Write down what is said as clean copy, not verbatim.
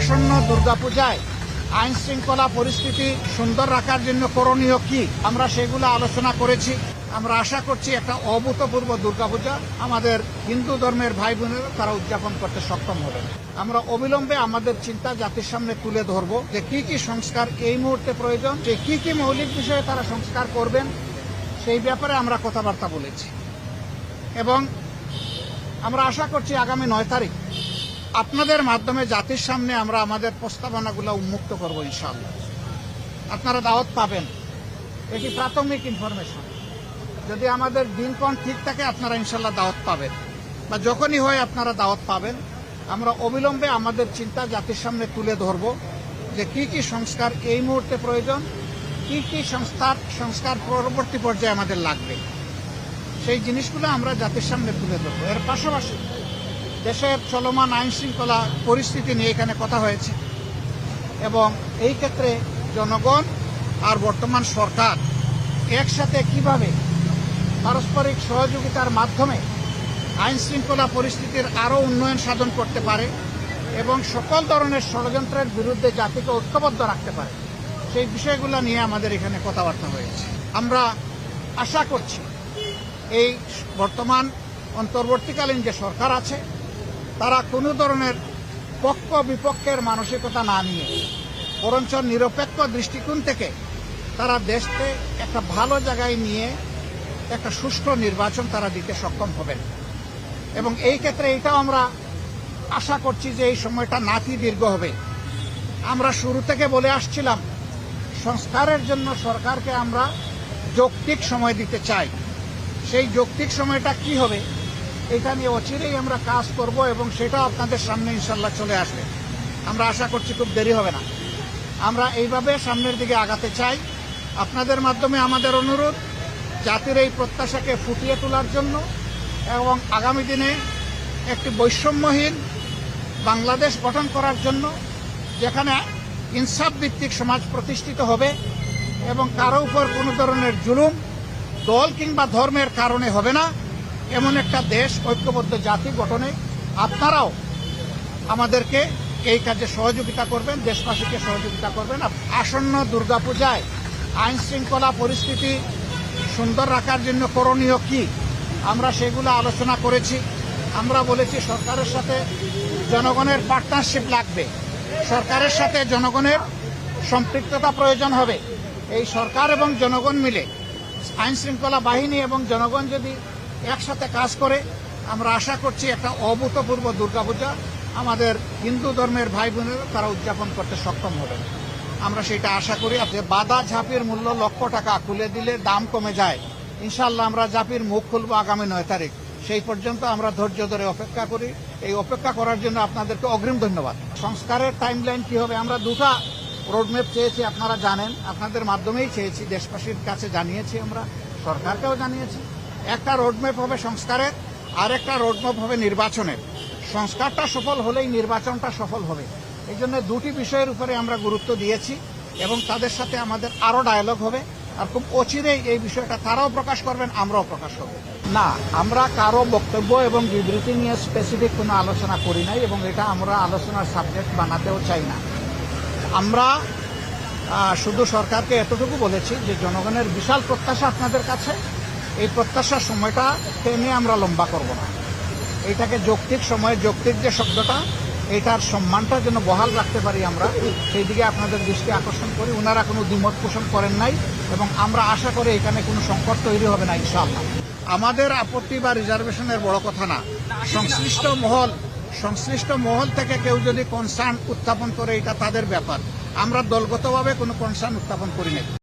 আসন্ন দুর্গাপূজায় আইন শৃঙ্খলা পরিস্থিতি সুন্দর রাখার জন্য করণীয় কি আমরা সেগুলো আলোচনা করেছি। আমরা আশা করছি একটা অভূতপূর্ব দুর্গাপূজা আমাদের হিন্দু ধর্মের ভাই বোনেরা তারা উদযাপন করতে সক্ষম হবে। আমরা অবিলম্বে আমাদের চিন্তা জাতির সামনে তুলে ধরব যে কি কি সংস্কার এই মুহূর্তে প্রয়োজন, যে কি কি মৌলিক বিষয়ে তারা সংস্কার করবেন সেই ব্যাপারে আমরা কথাবার্তা বলেছি এবং আমরা আশা করছি আগামী 9 তারিখ আপনাদের মাধ্যমে জাতির সামনে আমরা আমাদের প্রস্তাবনাগুলো উন্মুক্ত করব ইনশাআল্লাহ। আপনারা দাওয়াত পাবেন, এটি প্রাথমিক ইনফরমেশন। যদি আমাদের দিনক্ষণ ঠিক থাকে আপনারা ইনশাআল্লাহ দাওয়াত পাবেন, বা যখনই হয় আপনারা দাওয়াত পাবেন। আমরা অবিলম্বে আমাদের চিন্তা জাতির সামনে তুলে ধরব যে কি কি সংস্কার এই মুহূর্তে প্রয়োজন, কি কি সংস্কার পরবর্তী পর্যায়ে আমাদের লাগবে, সেই জিনিসগুলো আমরা জাতির সামনে তুলে ধরব। এর পাশাপাশি দেশের চলমান আইন শৃঙ্খলা পরিস্থিতি নিয়ে এখানে কথা হয়েছে এবং এই ক্ষেত্রে জনগণ আর বর্তমান সরকার একসাথে কিভাবে পারস্পরিক সহযোগিতার মাধ্যমে আইন শৃঙ্খলা পরিস্থিতির আরও উন্নয়ন সাধন করতে পারে এবং সকল ধরনের ষড়যন্ত্রের বিরুদ্ধে জাতিকে ঐক্যবদ্ধ রাখতে পারে, সেই বিষয়গুলো নিয়ে আমাদের এখানে কথাবার্তা হয়েছে। আমরা আশা করছি এই বর্তমান অন্তর্বর্তীকালীন যে সরকার আছে তারা কোনো ধরনের পক্ষ বিপক্ষের মানসিকতা না নিয়ে বরঞ্চ নিরপেক্ষ দৃষ্টিকোণ থেকে তারা দেশকে একটা ভালো জায়গায় নিয়ে একটা সুষ্ঠু নির্বাচন তারা দিতে সক্ষম হবেন এবং এই ক্ষেত্রে এটাও আমরা আশা করছি যে এই সময়টা নাতি দীর্ঘ হবে। আমরা শুরু থেকে বলে আসছিলাম সংস্কারের জন্য সরকারকে আমরা যৌক্তিক সময় দিতে চাই। সেই যৌক্তিক সময়টা কি হবে এটা নিয়ে অচিরেই আমরা কাজ করব এবং সেটা আপনাদের সামনে ইনশাল্লাহ চলে আসবে। আমরা আশা করছি খুব দেরি হবে না। আমরা এইভাবে সামনের দিকে আগাতে চাই। আপনাদের মাধ্যমে আমাদের অনুরোধ জাতির এই প্রত্যাশাকে ফুটিয়ে তোলার জন্য এবং আগামী দিনে একটি বৈষম্যহীন বাংলাদেশ গঠন করার জন্য যেখানে ইনসাফ ভিত্তিক সমাজ প্রতিষ্ঠিত হবে এবং কারো উপর কোনো ধরনের জুলুম দল কিংবা ধর্মের কারণে হবে না, এমন একটা দেশ ঐক্যবদ্ধ জাতি গঠনে আপনারাও আমাদেরকে এই কাজে সহযোগিতা করবেন, দেশবাসীকে সহযোগিতা করবেন। আসন্ন দুর্গাপূজায় আইন শৃঙ্খলা পরিস্থিতি সুন্দর রাখার জন্য করণীয় কি আমরা সেগুলো আলোচনা করেছি। আমরা বলেছি সরকারের সাথে জনগণের পার্টনারশিপ লাগবে, সরকারের সাথে জনগণের সম্পৃক্ততা প্রয়োজন হবে। এই সরকার এবং জনগণ মিলে আইন শৃঙ্খলা বাহিনী এবং জনগণ যদি একসাথে কাজ করে আমরা আশা করছি একটা অভূতপূর্ব দুর্গাপূজা আমাদের হিন্দু ধর্মের ভাই বোনেরা তারা উদযাপন করতে সক্ষম হবে। আমরা সেটা আশা করি। যে বাদা ঝাঁপির মূল্য লক্ষ টাকা, খুলে দিলে দাম কমে যায়। ইনশাআল্লাহ আমরা ঝাঁপির মুখ খুলব আগামী 9 তারিখ। সেই পর্যন্ত আমরা ধৈর্য ধরে অপেক্ষা করি। এই অপেক্ষা করার জন্য আপনাদেরকে অগ্রিম ধন্যবাদ। সংস্কারের টাইমলাইন কি হবে, আমরা দুটা রোডম্যাপ চেয়েছি, আপনারা জানেন, আপনাদের মাধ্যমেই চেয়েছি, দেশবাসীর কাছে জানিয়েছি, আমরা সরকারকেও জানিয়েছি। একটা রোডম্যাপ হবে সংস্কারের, আর একটা রোডম্যাপ হবে নির্বাচনের। সংস্কারটা সফল হলেই নির্বাচনটা সফল হবে। এই জন্য দুটি বিষয়ের উপরে আমরা গুরুত্ব দিয়েছি এবং তাদের সাথে আমাদের আরও ডায়ালগ হবে। আর খুব অচিরেই এই বিষয়টা তারাও প্রকাশ করবেন, আমরাও প্রকাশ করব। না, আমরা কারো বক্তব্য এবং বিবৃতি নিয়ে স্পেসিফিক কোনো আলোচনা করি নাই এবং এটা আমরা আলোচনার সাবজেক্ট বানাতেও চাই না। আমরা শুধু সরকারকে এতটুকু বলেছি যে জনগণের বিশাল প্রত্যাশা আপনাদের কাছে, এই প্রত্যাশার সময়টা টেনে আমরা লম্বা করব না। এইটাকে যৌক্তিক সময়ে, যৌক্তিক যে শব্দটা, এটার সম্মানটা যেন বহাল রাখতে পারি আমরা, সেই দিকে আপনাদের দৃষ্টি আকর্ষণ করি। ওনারা কোনো দ্বিমত পোষণ করেন নাই এবং আমরা আশা করি এখানে কোনো সংকট তৈরি হবে না ইনশাআল্লাহ। আমাদের আপত্তি বা রিজার্ভেশনের বড় কথা না, সংশ্লিষ্ট মহল থেকে কেউ যদি কনসার্ন উত্থাপন করে এটা তাদের ব্যাপার। আমরা দলগতভাবে কোনো কনসার্ন উত্থাপন করি না।